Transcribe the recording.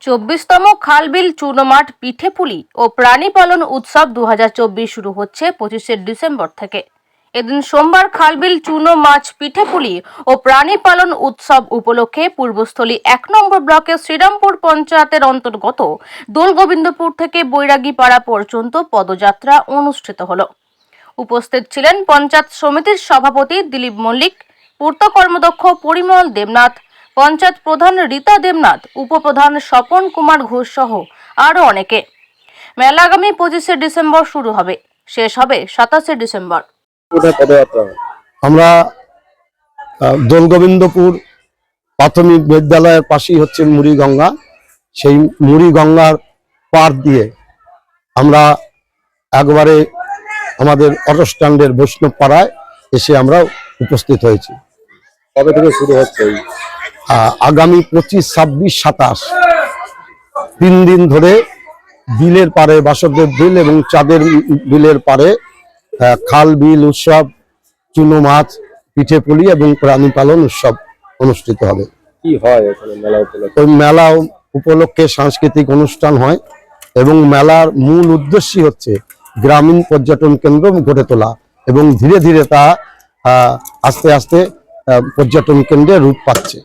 24তম খালবিল চূর্ণমাঠ পিঠেপুলি ও প্রাণী পালন উৎসব 2024 শুরু হচ্ছে 25শে ডিসেম্বর থেকে। এদিন সোমবার খালবিল চূর্ণ মাছ পিঠেপুলি ও প্রাণী পালন উৎসব উপলক্ষে পূর্বস্থলী 1 নম্বর ব্লকের শ্রীরামপুর পঞ্চায়েতের অন্তর্গত দোলগোবিন্দপুর থেকে বৈরাগীপাড়া পর্যন্ত পদযাত্রা অনুষ্ঠিত হলো। উপস্থিত ছিলেন পঞ্চায়েত সমিতির সভাপতি দিলীপ মল্লিক, পূর্ত কর্মদক্ষ পরিমল দেবনাথ, পঞ্চায়েত প্রধান রীতা দেবনাথ, উপপ্রধান স্বপন কুমার ঘোষ সহ আরো অনেকে। মেলা আগামী 25শে ডিসেম্বর শুরু হবে, শেষ হবে 27শে ডিসেম্বর। আমরা দোলগোবিন্দপুর প্রাথমিক বিদ্যালয়ের পাশেই হচ্ছে মুড়িগঙ্গা। সেই মুড়িগঙ্গার পার দিয়ে আমরা একবারে আমাদের অটো স্ট্যান্ডের বৈষ্ণব পাড়ায় এসে আমরা উপস্থিত হয়েছি। কবে থেকে শুরু হচ্ছে? আগামী 25, 26, 27 3 দিন ধরে বিলের পারে, বাসুদেব বিল এবং চাঁদের বিলের পারে খাল বিল উৎসব, চুনো মাছ, পিঠেপুলি এবং প্রাণী পালন উৎসব অনুষ্ঠিত হবে। কি হয় এখানে মেলা উপলক্ষে? ওই মেলা উপলক্ষে সাংস্কৃতিক অনুষ্ঠান হয় এবং মেলার মূল উদ্দেশ্যই হচ্ছে গ্রামীণ পর্যটন কেন্দ্র গড়ে তোলা এবং ধীরে ধীরে তা আস্তে আস্তে পর্যটন কেন্দ্রে রূপ পাচ্ছে।